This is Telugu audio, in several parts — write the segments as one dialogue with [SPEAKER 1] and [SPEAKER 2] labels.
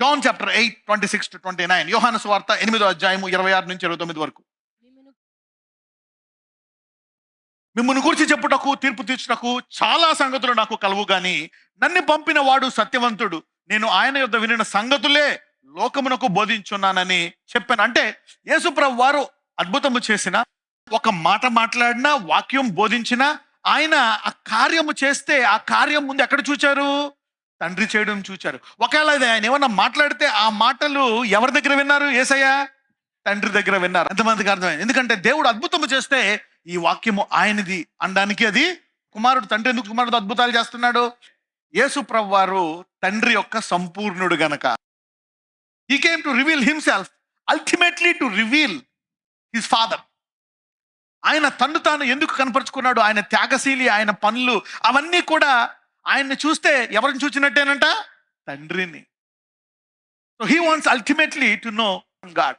[SPEAKER 1] జాన్ చాప్టర్ 8:26-29, యోహాను సువార్త 8:26-29 వరకు. మిమ్మును గురించి చెప్పుటకు తీర్పు తీర్చుటకు చాలా సంగతులు నాకు కలవు గాని నన్ను పంపిన వాడు సత్యవంతుడు, నేను ఆయన యొద్ద వినిన సంగతులే లోకమునకు బోధించున్నానని చెప్పాను. అంటే యేసుప్రభు వారు అద్భుతము చేసిన, ఒక మాట మాట్లాడినా, వాక్యం బోధించిన, ఆయన ఆ కార్యము చేస్తే ఆ కార్యం ముందు ఎక్కడ చూచారు? తండ్రి చేయడం చూచారు. ఒకవేళ ఆయన ఏమన్నా మాట్లాడితే ఆ మాటలు ఎవరి దగ్గర విన్నారు? యేసయ్య తండ్రి దగ్గర విన్నారు. ఎంతమందికి అర్థమైంది? ఎందుకంటే దేవుడు అద్భుతము చేస్తే ఈ వాక్యము ఆయనది అనడానికి అది కుమారుడు. తండ్రి ఎందుకు కుమారుడు అద్భుతాలు చేస్తున్నాడు? యేసు ప్రభు వారు తండ్రి యొక్క సంపూర్ణుడు గనక. He came to reveal himself, ultimately to reveal his father. ఆయన తన్ను తాను ఎందుకు కనపరుచుకున్నాడు? ఆయన త్యాగశీలి, ఆయన పనులు అవన్నీ కూడా ఆయన్ని చూస్తే ఎవరిని చూసినట్టేనంట? తండ్రిని. So he wants ultimately to know God.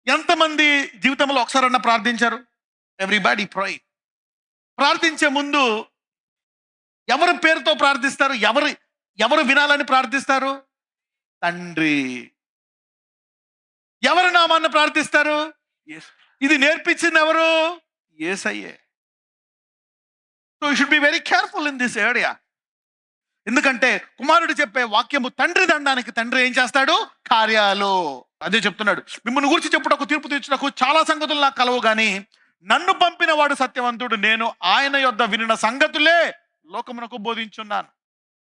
[SPEAKER 1] ఎంతమంది జీవితంలో ఒకసారన్నా ప్రార్థించారు? ఎవ్రీబడి ప్రే. ప్రార్థించే ముందు ఎవరి పేరుతో ప్రార్థిస్తారు? ఎవరు వినాలని ప్రార్థిస్తారు? తండ్రి. ఎవరి నామాన్ని ప్రార్థిస్తారు? ఇది నేర్పించింది ఎవరు? యేసయ్యే. So you should be very careful in this area. ఎందుకంటే కుమారుడు చెప్పే వాక్యము తండ్రి దండానికి తండ్రి ఏం చేస్తాడు? కార్యాలు. అదే చెప్తున్నాడు, మిమ్మల్ని గురించి చెప్పుటకు తీర్పు తీర్చుటకు చాలా సంగతులు నాకు కలవు గాని నన్ను పంపిన వాడు సత్యవంతుడు, నేను ఆయన యొద్ద వినిన సంగతులే లోకమునకు బోధించున్నాను.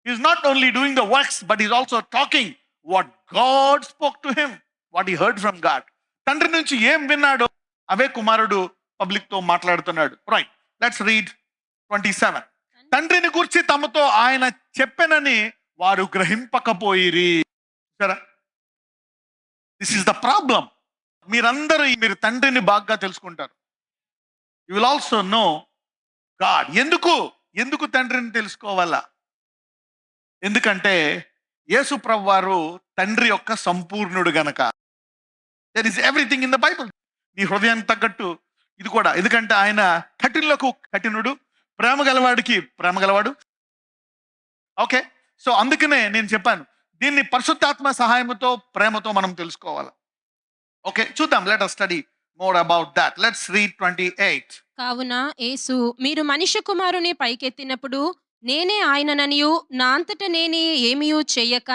[SPEAKER 1] Is not only doing the works but is also talking what God spoke to him, what he heard from God. తండ్రి నుంచి ఏం విన్నాడో అవే కుమారుడు పబ్లిక్ తో మాట్లాడుతున్నాడు. Right, let's read 27. తండ్రిని గురించి తమతో ఆయన చెప్పెనని వారు గ్రహింపకపోయిరి. సరే, దిస్ ఈస్ ద ప్రాబ్లం. మీరు తండ్రిని బాగా తెలుసుకుంటారు. You will also know God. ఎందుకు తండ్రిని తెలుసుకోవాలా? ఎందుకంటే యేసు ప్రభు వారు తండ్రి యొక్క సంపూర్ణుడు గనక. That is everything in the Bible. నీ హృదయానికి తగ్గట్టు ఇది కూడా. ఎందుకంటే ఆయన కఠినులకు కఠినుడు, ప్రేమ గలవాడికి ప్రేమ గలవాడు. ఓకే, సో అందుకనే నేను చెప్పాను, దీన్ని పరిశుద్ధాత్మ సహాయంతో ప్రేమతో మనం తెలుసుకోవాలి. ఓకే, చూద్దాం. Let us study more about that. Let's read 28.
[SPEAKER 2] కావున యేసు, మీరు మనిషి కుమారుని పైకెత్తినప్పుడు నేనే ఆయనననియు నా అంతట నేనే ఏమీయూ చెయ్యక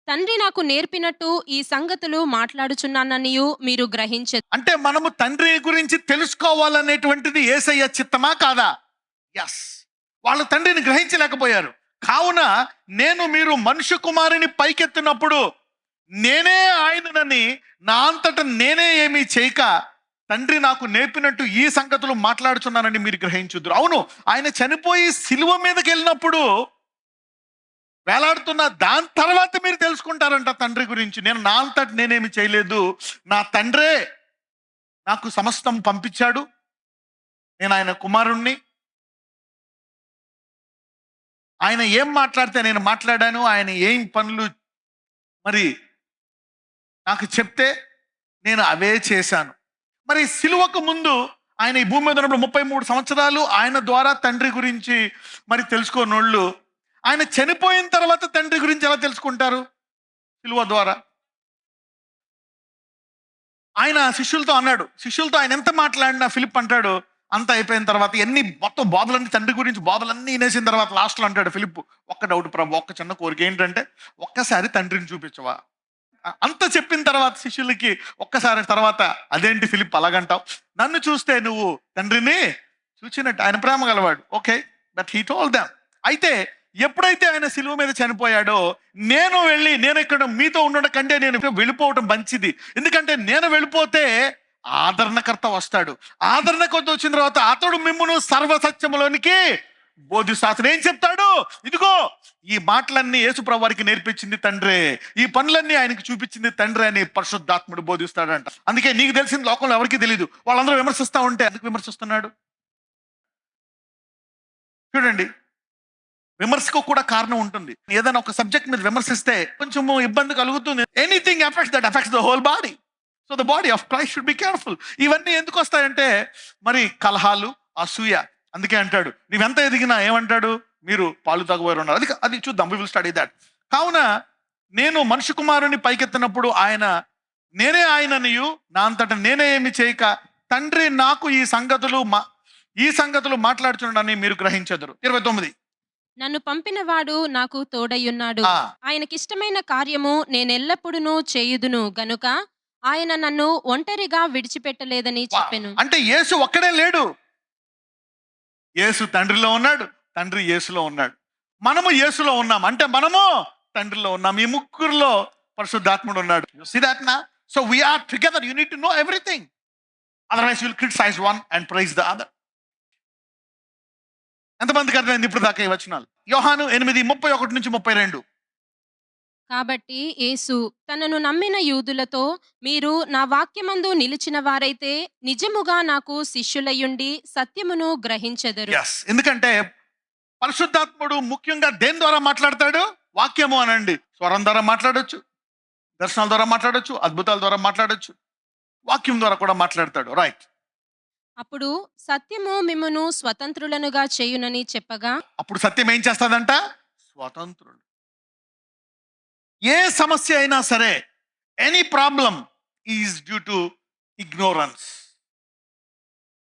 [SPEAKER 2] తండ్రి నాకు నేర్పినట్టు ఈ సంగతులు మాట్లాడుచున్నాననియు మీరు గ్రహించె.
[SPEAKER 1] అంటే మనము తండ్రి గురించి తెలుసుకోవాలనేటువంటిది యేసయ్య చిత్తమా కాదా? ఎస్. వాళ్ళ తండ్రిని గ్రహించలేకపోయారు. కావున మీరు మనుష్య కుమారుని పైకెత్తినప్పుడు నేనే ఆయననని నా అంతట నేనే ఏమీ చేయక తండ్రి నాకు నేర్పినట్టు ఈ సంగతులు మాట్లాడుచున్నానని మీరు గ్రహించుదురు. అవును, ఆయన చనిపోయి సిలువ మీదకి వెళ్ళినప్పుడు వేలాడుతున్న దాని తర్వాత మీరు తెలుసుకుంటారంట తండ్రి గురించి. నేను నా అంతట నేనేమి చేయలేదు, నా తండ్రే నాకు సమస్తం పంపించాడు, నేను ఆయన కుమారుణ్ణి, ఆయన ఏం మాట్లాడితే నేను మాట్లాడాను, ఆయన ఏం పనులు మరి నాకు చెప్తే నేను అవే చేశాను. మరి సిలువకు ముందు ఆయన ఈ భూమి మీద ఉన్నప్పుడు 33 సంవత్సరాలు ఆయన ద్వారా తండ్రి గురించి మరి తెలుసుకోనోళ్ళు ఆయన చనిపోయిన తర్వాత తండ్రి గురించి ఎలా తెలుసుకుంటారు? సిలువ ద్వారా. ఆయన శిష్యులతో అన్నాడు, శిష్యులతో ఆయన ఎంత మాట్లాడినా ఫిలిప్ అంటాడు, అంత అయిపోయిన తర్వాత మొత్తం బాధలన్నీ తండ్రి గురించి బాధలన్నీ వినేసిన తర్వాత లాస్ట్లో అంటాడు ఫిలిప్, ఒక్క డౌట్ ప్రభు, ఒక్క చిన్న కోరిక ఏంటంటే ఒక్కసారి తండ్రిని చూపించవా? అంత చెప్పిన తర్వాత శిష్యులకి ఒక్కసారి తర్వాత, అదేంటి ఫిలిప్ అలాగంటావు, నన్ను చూస్తే నువ్వు తండ్రిని చూచినట్టు, ఆయన ప్రేమ గలవాడు. Okay, but he told them. అయితే ఎప్పుడైతే ఆయన సిలువ మీద చనిపోయాడో నేను ఇక్కడ మీతో ఉండడం కంటే నేను వెళ్ళిపోవటం మంచిది. ఎందుకంటే నేను వెళ్ళిపోతే ఆదరణకర్త వస్తాడు. ఆదరణకర్త వచ్చిన తర్వాత అతడు మిమ్మును సర్వసత్యములోనికి బోధిస్తాడు. ఏం చెప్తాడు? ఇదిగో ఈ మాటలన్నీ యేసుప్రభు వారికి నేర్పించింది తండ్రే, ఈ పనులన్నీ ఆయనకి చూపించింది తండ్రి అని పరిశుద్ధాత్ముడు బోధిస్తాడంట. అందుకే నీకు తెలిసింది లోకంలో ఎవరికి తెలియదు. వాళ్ళందరూ విమర్శిస్తూ ఉంటే ఎందుకు విమర్శిస్తున్నాడు? చూడండి, విమర్శకు కూడా కారణం ఉంటుంది. ఏదైనా ఒక సబ్జెక్ట్ మీద విమర్శిస్తే కొంచెము ఇబ్బంది కలుగుతుంది. Anything affects the whole body. So the body of Christ should be careful. ఇవన్నీ ఎందుకు వస్తాయంటే మరి కలహాలు, అసూయ. అందుకే అంటాడు, నీవెంత ఎదిగినా ఏమంటాడు? మీరు పాలు తాగువారు ఉన్నారు. అది చూద్దాం, వి విల్ స్టడీ దట్. కావున నేను మనుష్య కుమారుని పైకెత్తినప్పుడు ఆయన నేనే ఆయననియు నా అంతట నేనే ఏమి చేయక తండ్రి నాకు ఈ సంగతులు మాట్లాడుచున్నాడని మీరు గ్రహించెదరు. 29.
[SPEAKER 2] నన్ను పంపినవాడు నాకు తోడయ్యున్నాడు.
[SPEAKER 1] ఆ.
[SPEAKER 2] ఆయనకిష్టమైన కార్యము నేనెల్లప్పుడూ చేయుదును గనుక ఆయన నన్ను ఒంటరిగా విడిచిపెట్టలేదని చెప్పెను.
[SPEAKER 1] అంటే యేసు ఒక్కడే లేడు. యేసు తండ్రిలో ఉన్నాడు, తండ్రి యేసులో ఉన్నాడు, మనము యేసులో ఉన్నాం, అంటే మనము తండ్రిలో ఉన్నాం. ఈ ముగ్గురులో పరిశుద్ధాత్ముడు ఉన్నాడు. యు సీ దట్ నా? So we are together. You need to know everything, otherwise you will criticise one and praise the other. ఎంతమందికి అర్థమైంది ఇప్పుడు దాకా ఈ వచనాలు? యోహాను 8:31-32.
[SPEAKER 2] కాబట్టి యేసు తనను నమ్మిన యూదులతో, మీరు నా వాక్యమందు నిలిచిన వారైతే నిజముగా నాకు శిష్యులయ్యుండి సత్యమును గ్రహించెదరు.
[SPEAKER 1] Yes. ఎందుకంటే పరిశుద్ధాత్ముడు ముఖ్యంగా దేని ద్వారా మాట్లాడతాడు? వాక్యము అనండి. స్వరం ద్వారా మాట్లాడొచ్చు, దర్శనాల ద్వారా మాట్లాడొచ్చు, అద్భుతాల ద్వారా మాట్లాడొచ్చు, వాక్యం ద్వారా కూడా మాట్లాడతాడు. రైట్.
[SPEAKER 2] అప్పుడు సత్యము మిమ్మును స్వతంత్రులనుగా చేయునని చెప్పగా,
[SPEAKER 1] అప్పుడు సత్యం ఏం చేస్తాదంట? స్వతంత్రుడు. ఏ సమస్య అయినా సరే, any problem is due to ignorance,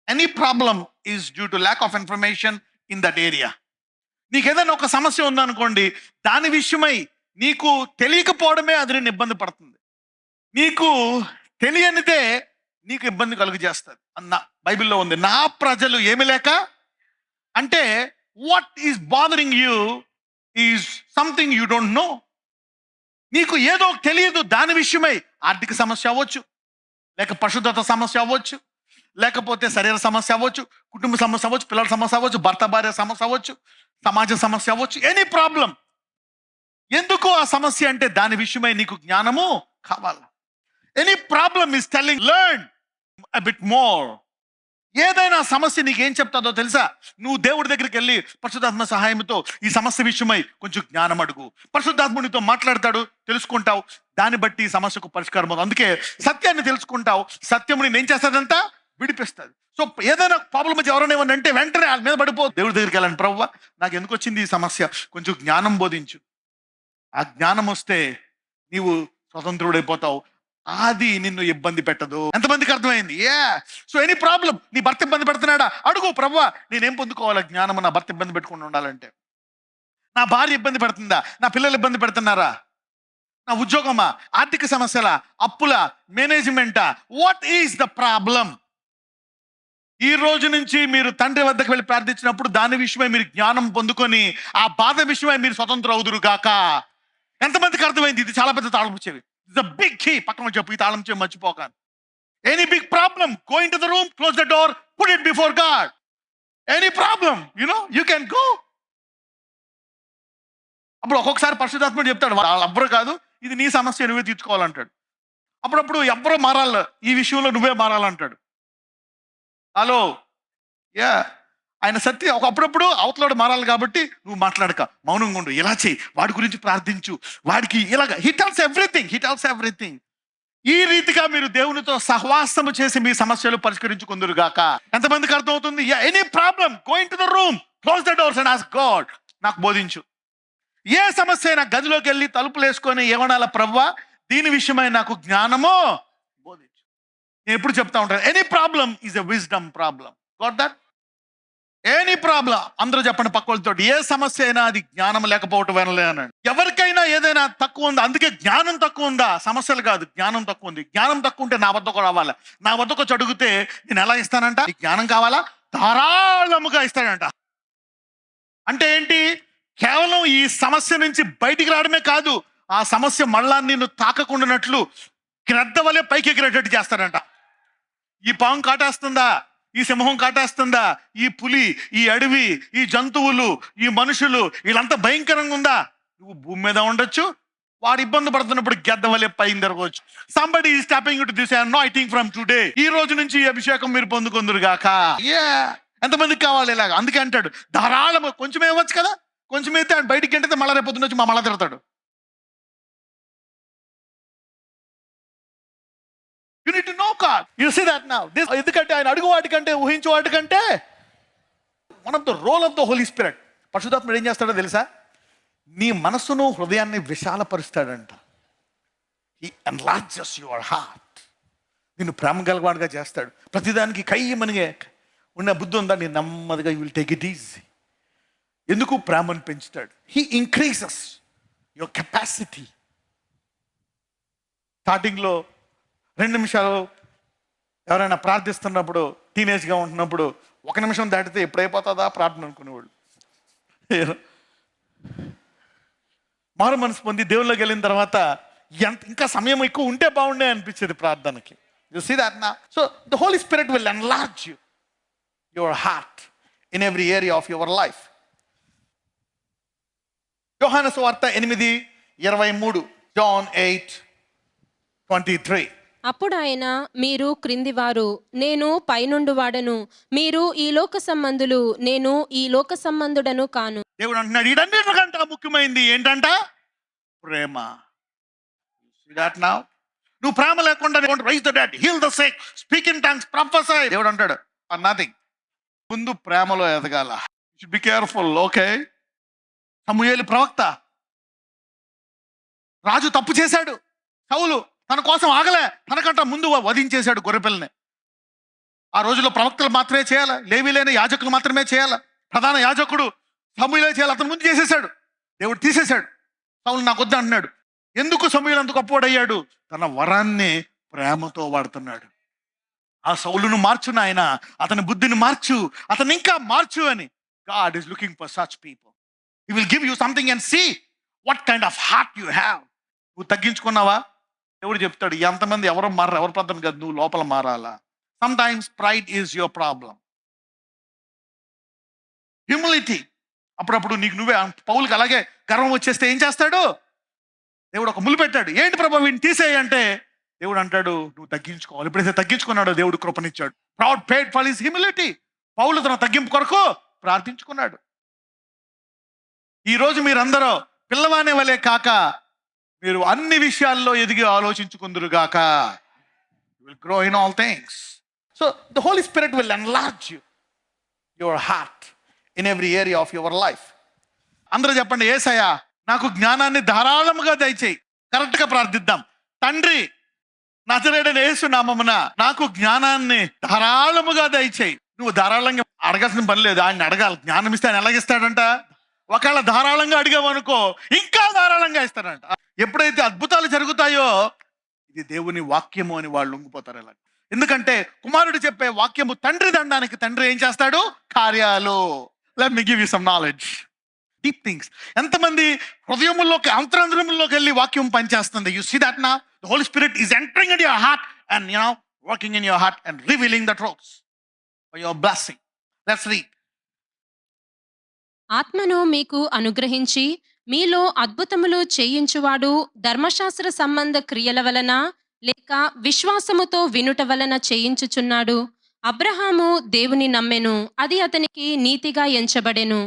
[SPEAKER 1] any problem is due to lack of information in that area. నీకు ఏదైనా ఒక సమస్య ఉందనుకోండి, దాని విషయమై నీకు తెలియకపోవడమే అది నేను ఇబ్బంది పడుతుంది. నీకు తెలియనిదే నీకు ఇబ్బంది కలుగు చేస్తుంది అన్న బైబిల్లో ఉంది. నా ప్రజలు ఏమి లేక అంటే, what is bothering you is something you don't know. నీకు ఏదో తెలియదు, దాని విషయమై ఆర్థిక సమస్య అవ్వచ్చు, లేక పరిశుద్ధత సమస్య అవ్వచ్చు, లేకపోతే శరీర సమస్య అవ్వచ్చు, కుటుంబ సమస్య అవ్వచ్చు, పిల్లల సమస్య అవ్వచ్చు, భర్త భార్య సమస్య అవ్వచ్చు, సమాజ సమస్య అవ్వచ్చు, ఎనీ ప్రాబ్లం. ఎందుకు ఆ సమస్య అంటే దాని విషయమై నీకు జ్ఞానము కావాలి. Any problem is telling learn a bit more. ఏదైనా సమస్య నీకు ఏం చెప్తాదో తెలుసా? నువ్వు దేవుడి దగ్గరికి వెళ్ళి పరిశుద్ధాత్మ సహాయంతో ఈ సమస్య విషయమై కొంచెం జ్ఞానం అడుగు. పరిశుద్ధాత్మునితో మాట్లాడతాడు, తెలుసుకుంటావు, దాన్ని బట్టి ఈ సమస్యకు పరిష్కారం అవుతుంది. అందుకే సత్యాన్ని తెలుసుకుంటావు, సత్యముని ఏం చేస్తాదంట? విడిపిస్తుంది. సో ఏదైనా ప్రాబ్లం వచ్చి ఎవరైనా ఏమన్నా అంటే వెంటనే వాళ్ళ మీద పడిపో, దేవుడి దగ్గరికి వెళ్ళండి, ప్రభువా నాకు ఎందుకు వచ్చింది ఈ సమస్య, కొంచెం జ్ఞానం బోధించు. ఆ జ్ఞానం వస్తే నీవు స్వతంత్రుడైపోతావు, అది నిన్ను ఇబ్బంది పెట్టదు. ఎంతమందికి అర్థమైంది? సో ఎనీ ప్రాబ్లం, నీ భర్త ఇబ్బంది పెడుతున్నాడా? అడుగు, ప్రభువా నేనేం పొందుకోవాలి జ్ఞానము, నా భర్త ఇబ్బంది పెట్టుకుని ఉండాలంటే. నా భార్య ఇబ్బంది పెడుతుందా? నా పిల్లలు ఇబ్బంది పెడుతున్నారా? నా ఉద్యోగమా? ఆర్థిక సమస్యలా? అప్పులా? మేనేజ్మెంటా? What is the problem? ఈ రోజు నుంచి మీరు తండ్రి వద్దకు వెళ్ళి ప్రార్థించినప్పుడు దాని విషయమై మీరు జ్ఞానం పొందుకొని ఆ బాధ విషయమై మీరు స్వతంత్రం అవుదురు గాక. ఎంతమందికి అర్థమైంది? ఇది చాలా పెద్ద తాళం చెవి. It's a big key. పక్కన చెప్పు, ఈ తాళం చెవి మర్చిపోక. Any big problem, go into the room, close the door, put it before God. Any problem, you can go. అప్పుడు ఒక్కొక్కసారి పరిశుద్ధాత్ముడు చెప్తాడు, వాళ్ళు ఎవ్వరు కాదు, ఇది నీ సమస్య నువ్వే తీర్చుకోవాలంటాడు. అప్పుడప్పుడు ఎవ్వరూ మారాలి, ఈ విషయంలో నువ్వే మారాలంటాడు. హలో, ఆయన సత్య అప్పుడప్పుడు అవతలోడు మారాలి కాబట్టి నువ్వు మాట్లాడక మౌనంగా ఉండు, ఇలా చేయి, వాడి గురించి ప్రార్థించు, వాడికి ఇలాగ. He tells everything. ఈ రీతిగా మీరు దేవునితో సహవాసము చేసి మీ సమస్యలు పరిష్కరించుకుందురు గాక. ఎంతమందికి అర్థమవుతుంది? Any problem, go in to the room, close the doors and ask God, నాకు బోధించు. ఏ సమస్య అయినా గదిలోకి వెళ్ళి తలుపులు వేసుకొని ఏమనాల, ప్రభువా దీని విషయమై నాకు జ్ఞానము బోధించు. నేను ఎప్పుడు చెప్తా ఉంటాను, any problem is a wisdom problem. Got that? Any problem. అందరూ చెప్పండి పక్కలతో, ఏ సమస్య అయినా అది జ్ఞానం లేకపోవటం వలన అనండి. ఎవరికైనా ఏదైనా తక్కువ ఉందా? అందుకే జ్ఞానం తక్కువ ఉందా? సమస్యలు కాదు, జ్ఞానం తక్కువ ఉంది. జ్ఞానం తక్కువ ఉంటే నా వద్దకు రావాలి. నా వద్దకు వచ్చి అడిగితే నేను ఎలా ఇస్తానంట? నీకు జ్ఞానం కావాలా? ధారాళముగా ఇస్తానంట. అంటే ఏంటి? కేవలం ఈ సమస్య నుంచి బయటికి రావడమే కాదు, ఆ సమస్య మళ్ళా నిన్ను తాకకుండానట్లు గ్రద్ద వలె పైకి ఎగిరేటట్టు చేస్తాడంట. ఈ పాము కాటేస్తుందా? ఈ సింహం కాటేస్తుందా? ఈ పులి, ఈ అడవి, ఈ జంతువులు, ఈ మనుషులు, వీళ్ళంతా భయంకరంగా ఉందా? నువ్వు భూమి మీద ఉండొచ్చు, వాడు ఇబ్బంది పడుతున్నప్పుడు గెద్ద వలె పైన తిరగవచ్చు. Somebody is tapping to this anointing from today. ఈ రోజు నుంచి ఈ అభిషేకం మీరు పొందుకుందురు గాక. ఎంతమందికి కావాలి ఇలాగా? అందుకే అంటాడు ధారాళం. కొంచెం ఇవ్వచ్చు కదా, కొంచెం అయితే ఆయన బయటికి అంటే మళ్ళా రేపు పొద్దున్న వచ్చి మళ్ళా తిడతాడు. You need to know God. You see that now. ఎందుకంటే ఆయన అడుగు వాటికంటే, ఊహించు వాటికంటే, one of the role of the Holi spirit. పరిశుద్ధాత్ముడు ఏం చేస్తాడో తెలుసా? నీ మనస్సును హృదయాన్ని విశాలపరుస్తాడంట. He enlarges your heart. నిన్ను ప్రేమ గలవాడుగా చేస్తాడు. ప్రతిదానికి కయ్యమనిగా ఉన్న బుద్ధి ఉందా, నేను నెమ్మదిగా you will take it easy. ఎందుకు? ప్రేమను పెంచుతాడు. He increases your capacity. స్టార్టింగ్లో 2 నిమిషాలు ఎవరైనా ప్రార్థిస్తున్నప్పుడు, టీనేజ్గా ఉంటున్నప్పుడు 1 నిమిషం దాటితే ఎప్పుడైపోతుందా ప్రార్థన అనుకునేవాళ్ళు. మారు మనసు పొంది దేవుళ్ళకి వెళ్ళిన తర్వాత ఇంకా సమయం ఎక్కువ ఉంటే బాగుండే అనిపించేది ప్రార్థనకి. యు సీ దట్ నా? So the Holi spirit will enlarge your heart in every area of your life. యోహాను సువార్త 8:23, John 8:23.
[SPEAKER 2] అప్పుడు ఆయన, మీరు క్రిందివారు, నేను పైనుండి వాడను, మీరు ఈ లోక సంబంధులు, నేను ఈ లోక సంబంధుడను కాను.
[SPEAKER 1] దేవుడు అంటున్నాడు, వీటన్నిటికంటే ముఖ్యమైనది ఏంటంట? ప్రేమ. నువ్వు ప్రేమ లేకుండా raise the dead, heal the sick, speak in tongues, prophecy. దేవుడు అంటాడు నథింగ్. ముందు ప్రేమలో ఎదగాల. Should be careful. ఓకే, సమూయేలు ప్రవక్త, రాజు తప్పు చేశాడు. సౌలు తన కోసం ఆగలే, తనకంట ముందు వధించేశాడు గొర్రెపిల్లని. ఆ రోజుల్లో ప్రవక్తలు మాత్రమే చేయాలి, లేవీలైన యాజకులు మాత్రమే చేయాలి. ప్రధాన యాజకుడు సమూయేలే చేయాలి, అతను ముందు చేసేసాడు. దేవుడు తీసేశాడు. సౌలు నాకు వద్దు అంటున్నాడు. ఎందుకు సమూయేలు అంత గొప్పవాడయ్యాడు? తన వరాన్ని ప్రేమతో వాడుతున్నాడు. ఆ సౌలును మార్చు నాయన, అతని బుద్ధిని మార్చు, అతను ఇంకా మార్చు అని. God is looking for such people. He will give you something and see what kind of heart you have. నువ్వు తగ్గించుకున్నావా? దేవుడు చెప్తాడు, ఎంతమంది ఎవరు మారారు, ఎవరి ప్రార్థన కాదు, నువ్వు లోపల మారాలా. Sometimes pride is your problem. Humility. అప్పుడప్పుడు నీకు నువ్వే. పౌలుకి అలాగే గర్వం వచ్చేస్తే ఏం చేస్తాడు? దేవుడు ఒక ముళ్ళు పెట్టాడు. ఏంటి ప్రభు వీడిని తీసేయి అంటే దేవుడు అంటాడు, నువ్వు తగ్గించుకోవాలి. ఎప్పుడైతే తగ్గించుకున్నాడో దేవుడు కృపనిచ్చాడు. Proud paid for his humility. పౌలు తన తగ్గింపు కొరకు ప్రార్థించుకున్నాడు. ఈరోజు మీరందరూ పిల్లవానే వలె కాక మీరు అన్ని విషయాల్లో ఎదిగి ఆలోచించుకుందురుగాక. You will grow in all things. So the Holi spirit will enlarge your heart in every area of your life. అందరూ చెప్పండి, యేసయ్యా నాకు జ్ఞానాన్ని ధారాళముగా దయచేయి. కరెక్ట్గా ప్రార్థిద్దాం. తండ్రి, నజరేయుడైన యేసు నామమున నాకు జ్ఞానాన్ని ధారాళముగా దయచేయి. నువ్వు ధారాళంగా అడగాల్సిన పని లేదు, ఆయన అడగాలి. జ్ఞానం ఇస్తే ఆయన ఎలాగిస్తాడంట? ఒకవేళ ధారాళంగా అడిగావనుకో ఇంకా ధారాళంగా ఇస్తాడంట. ఎప్పుడైతే అద్భుతాలు జరుగుతాయో ఇది దేవుని వాక్యము అని వాళ్ళు లొంగిపోతారు. ఇలా ఎందుకంటే కుమారుడు చెప్పే వాక్యము తండ్రి దండానికి తండ్రి ఏం చేస్తాడు? కార్యాలు. Let me give you some knowledge, deep things. ఎంతమంది హృదయముల్లోకి, అంతరంద్రముల్లోకి వెళ్ళి వాక్యం పనిచేస్తుంది. యు సీ దట్ నా? The Holi Spirit is entering in your heart and working in your heart and revealing the truths for your blessing. Let's read.
[SPEAKER 2] ఆత్మను మీకు అనుగ్రహించి మీలో అద్భుతములు చేయించువాడు ధర్మశాస్త్ర సంబంధ క్రియల వలన లేక విశ్వాసముతో వినుట వలన చేయించుచున్నాడు. అబ్రహాము దేవుని నమ్మెను, అది అతనికి నీతిగా ఎంచబడెను.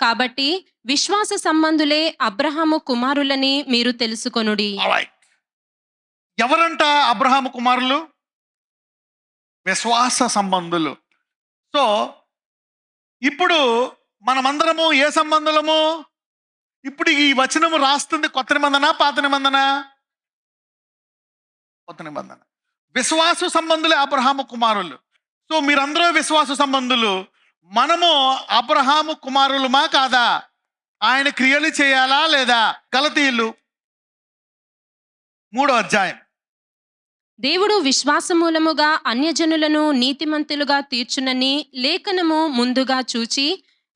[SPEAKER 2] కాబట్టి విశ్వాస సంబంధులే అబ్రహాము కుమారులని మీరు తెలుసుకొనుడి.
[SPEAKER 1] ఎవరంట అబ్రహాము కుమారులు? విశ్వాస సంబంధులు. సో ఇప్పుడు మనమందరము ఏ సంబంధులము? ఇప్పుడు ఈ వచనము రాస్తుంది కొత్త నిబంధన, పాత నిబంధన? కొత్త నిబంధన. విశ్వాస సంబంధులే అబ్రహాము కుమారులు. సో మీరందరూ విశ్వాస సంబంధులు. మనము అబ్రహాము కుమారులమా కాదా? ఆయన క్రియలు చేయాలా లేదా? గలతీయులు 3వ అధ్యాయం.
[SPEAKER 2] దేవుడు విశ్వాసమూలముగా అన్యజనులను నీతిమంతులుగా తీర్చునని లేఖనము ముందుగా చూచి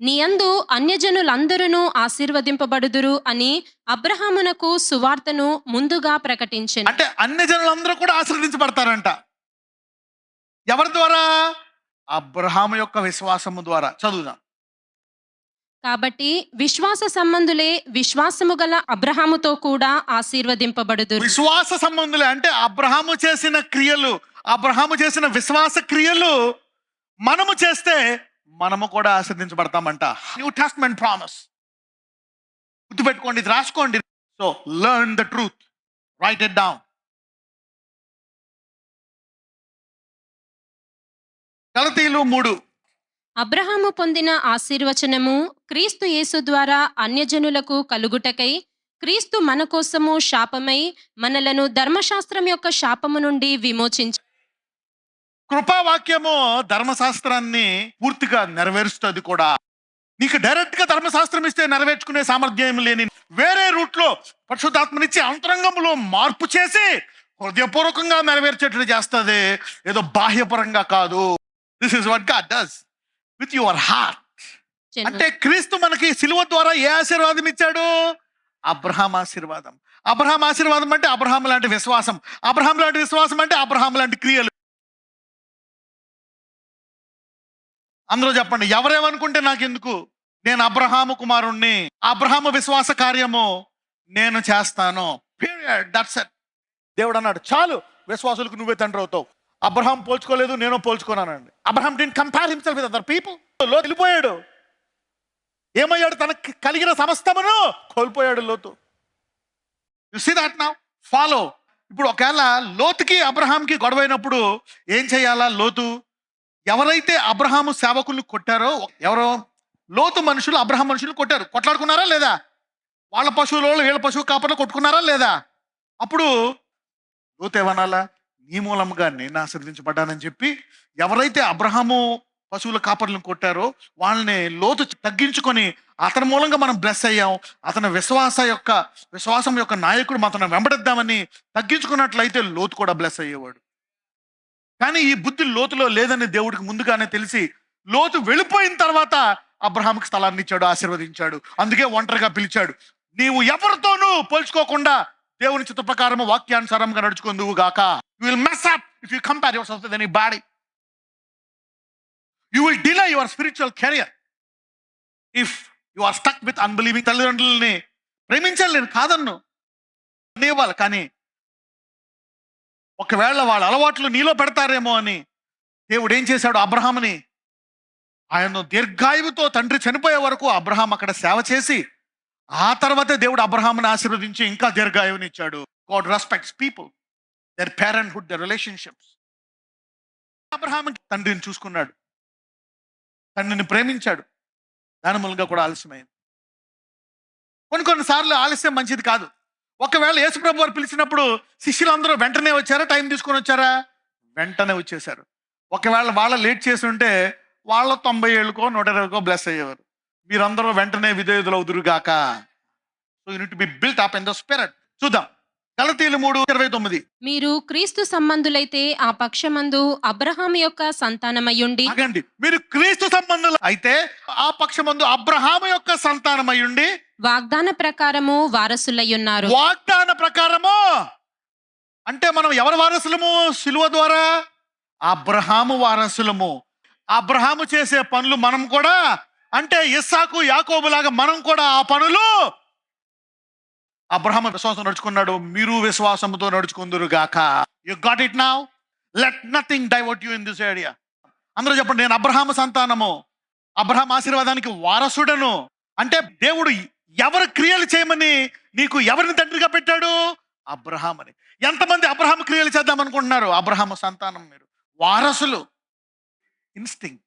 [SPEAKER 2] నీయందు అన్యజనులందరూ ఆశీర్వదింపబడుదురు అని అబ్రహామునకు సువార్తను ముందుగా ప్రకటించెను.
[SPEAKER 1] అంటే అన్యజనులందరూ కూడా ఆశీర్వదించబడతారంట. ఎవరి ద్వారా? అబ్రహాము యొక్క విశ్వాసము ద్వారా. చదువుదాం.
[SPEAKER 2] కాబట్టి విశ్వాస సంబంధులే విశ్వాసము గల అబ్రహాముతో కూడా ఆశీర్వదింపబడుదురు.
[SPEAKER 1] విశ్వాస సంబంధులే అంటే అబ్రహాము చేసిన క్రియలు, అబ్రహాము చేసిన విశ్వాస క్రియలు మనము చేస్తే మనము కూడా ఆశీర్వదించబడతామంట. New testament promise. గుర్తుపెట్టుకోండి, ఇది రాసుకోండి. So learn the truth, write it down. గలతీయులు 3.
[SPEAKER 2] అబ్రహాము పొందిన ఆశీర్వచనము క్రీస్తు యేసు ద్వారా అన్యజనులకు కలుగుటకై క్రీస్తు మన కోసము శాపమై మనలను ధర్మశాస్త్రం యొక్క శాపము నుండి విమోచించి
[SPEAKER 1] కృపావాక్యము ధర్మశాస్త్రాన్ని పూర్తిగా నెరవేరుస్తుంది కూడా. నీకు డైరెక్ట్ గా ధర్మశాస్త్రం ఇస్తే నెరవేర్చుకునే సామర్థ్యం లేని వేరే రూట్ లో పరిశుద్ధాత్మనిచ్చి అంతరంగంలో మార్పు చేసి హృదయపూర్వకంగా నెరవేర్చేట్లు చేస్తుంది, ఏదో బాహ్యపరంగా కాదు. This is what God does with your heart. అంటే క్రీస్తు మనకి సిలువ ద్వారా ఏ ఆశీర్వాదం ఇచ్చాడు? అబ్రహాం ఆశీర్వాదం. అబ్రహాం ఆశీర్వాదం అంటే అబ్రహాం లాంటి విశ్వాసం. అబ్రహాం లాంటి విశ్వాసం అంటే అబ్రహాం లాంటి క్రియలు. అందరూ చెప్పండి, ఎవరేమనుకుంటే నాకెందుకు, నేను అబ్రహాము కుమారుణ్ణి, అబ్రహాము విశ్వాస కార్యము నేను చేస్తాను. That's it. దేవుడు అన్నాడు, చాలు, విశ్వాసులకు నువ్వే తండ్రి అవుతావు. అబ్రహాం పోల్చుకోలేదు, నేను పోల్చుకున్నానండి. Abraham didn't compare himself with other people. లోతు వెళ్ళిపోయాడు. ఏమయ్యాడు? తనకు కలిగిన సమస్తమును కోల్పోయాడు లోతు. You see that now. Follow. ఇప్పుడు ఒకవేళ లోతుకి అబ్రహాంకి గొడవైనప్పుడు ఏం చేయాలా? లోతు ఎవరైతే అబ్రహాము సేవకుల్ని కొట్టారో, ఎవరో లోతు మనుషులు అబ్రహాం మనుషులు కొట్టారు, కొట్లాడుకున్నారా లేదా? వాళ్ళ పశువులు వీళ్ళ పశువు కాపర్లు కొట్టుకున్నారా లేదా? అప్పుడు లోతు ఏమనాలా? నీ మూలంగా నేను ఆశీర్వదించబడ్డానని చెప్పి ఎవరైతే అబ్రహాము పశువుల కాపర్లను కొట్టారో వాళ్ళని లోతు తగ్గించుకొని అతని మూలంగా మనం బ్లెస్ అయ్యాం, అతని విశ్వాసం యొక్క నాయకుడు అతను వెంబడిద్దామని తగ్గించుకున్నట్లయితే లోతు కూడా బ్లెస్ అయ్యేవాడు. కానీ ఈ బుద్ధి లోతులో లేదని దేవుడికి ముందుగానే తెలిసి లోతు వెళ్ళిపోయిన తర్వాత అబ్రహాంకి స్థలాన్ని ఇచ్చాడు, ఆశీర్వదించాడు. అందుకే ఒంటరిగా పిలిచాడు. నీవు ఎవరితోనూ పోల్చుకోకుండా దేవుని చిత్త ప్రకారం వాక్యానుసారంగా నడుచుకుందువు గాక. You will mess up if you compare yourself with anybody. You will delay your spiritual career if you are stuck with unbelieving. తల్లిదండ్రులని ప్రేమించాలి, నేను కాదన్ను, అనేవాళ్ళు. కానీ ఒకవేళ వాళ్ళ అలవాట్లు నీలో పెడతారేమో అని దేవుడు ఏం చేశాడు? అబ్రహాముని ఆయన దీర్ఘాయువుతో తండ్రి చనిపోయే వరకు అబ్రహాం అక్కడ సేవ చేసి ఆ తర్వాతే దేవుడు అబ్రహాముని ఆశీర్వదించి ఇంకా దీర్ఘాయువుని ఇచ్చాడు. God respects people, their parenthood, their relationships. Abraham తండ్రిని చూసుకున్నాడు, తండ్రిని ప్రేమించాడు. దాని మూలంగా కూడా ఆలస్యమైంది. కొన్నిసార్లు ఆలస్యం మంచిది కాదు. ఒకవేళ యేసుప్రభు వారు పిలిచినప్పుడు శిష్యులందరూ వెంటనే వచ్చారా, టైం తీసుకొని వచ్చారా? వెంటనే వచ్చేసారు. ఒకవేళ వాళ్ళ లేట్ చేసి ఉంటే వాళ్ళ 90 ఏళ్ళకో 120కో బ్లెస్ అయ్యేవారు. మీరందరూ వెంటనే విధేయులు అవుదురుగాక. So you need to be built up in the spirit. చూద్దాం గలతీయులు 3:29.
[SPEAKER 2] మీరు క్రీస్తు సంబంధులైతే ఆ పక్షమందు అబ్రహాము యొక్క సంతానమయ్యుండి.
[SPEAKER 1] ఆగండి, మీరు క్రీస్తు సంబంధులు అయితే ఆ పక్షమందు అబ్రహాము యొక్క సంతానమయ్యుండి
[SPEAKER 2] వాగ్దాన ప్రకారము వారసులయ్యున్నారు.
[SPEAKER 1] వాగ్దాన ప్రకారము అంటే మనం ఎవరి వారసులము? సిలువ ద్వారా అబ్రహాము వారసులము. అబ్రహాము చేసే పనులు మనం కూడా, అంటే ఇస్సాకు యాకోబులాగా మనం కూడా ఆ పనులు. అబ్రహాము విశ్వాసం నడుచుకున్నాడు, మీరు విశ్వాసంతో నడుచుకుందురు గాక. You got it now. Let nothing divert you in this area. అందరూ చెప్పండి, నేను అబ్రహాము సంతానము, అబ్రహాం ఆశీర్వాదానికి వారసుడను. అంటే దేవుడు ఎవరు క్రియలు చేయమని నీకు ఎవరిని తండ్రిగా పెట్టాడు? అబ్రహాం అని. ఎంతమంది అబ్రహాం క్రియలు చేద్దాం అనుకుంటున్నారు? అబ్రహాము సంతానం మీరు, వారసులు. ఇన్స్టింక్ట్,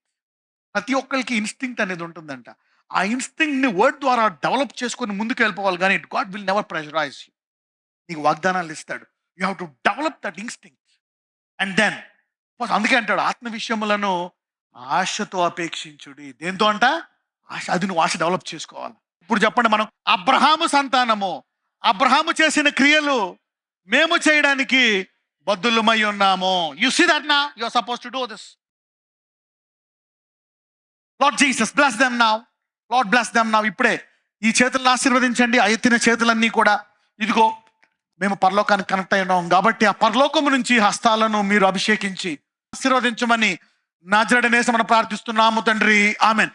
[SPEAKER 1] ప్రతి ఒక్కరికి ఇన్స్టింక్ట్ అనేది ఉంటుందంట. ఆ ఇన్స్టింక్ట్ ని వర్డ్ ద్వారా డెవలప్ చేసుకొని ముందుకు వెళ్ళిపోవాలి. కానీ God will never pressurise you. నీకు వాగ్దానాలు ఇస్తాడు, you have to develop that instinct. And then అందుకే అంటాడు, ఆత్మ విషయములను ఆశతో అపేక్షించుడి. దేంతో అంట? ఆశ. అది నువ్వు ఆశ డెవలప్ చేసుకోవాలి. ఇప్పుడు చెప్పండి, మనం అబ్రహాము సంతానము, అబ్రహాము చేసిన క్రియలు మేము చేయడానికి బద్దులమై ఉన్నాము. You see that now. You are supposed to do this. Lord Jesus bless them now. Lord bless them now. ఇప్పుడే ఈ చేతులను ఆశీర్వదించండి. ఆ ఎత్తిన చేతులన్నీ కూడా ఇదిగో మేము పరలోకానికి కనెక్ట్ అయి ఉన్నాం కాబట్టి ఆ పరలోకము నుంచి హస్తాలను మీరు అభిషేకించి ఆశీర్వదించమని నజరేయుడైన యేసుని ప్రార్థిస్తున్నాము తండ్రి. ఆమెన్.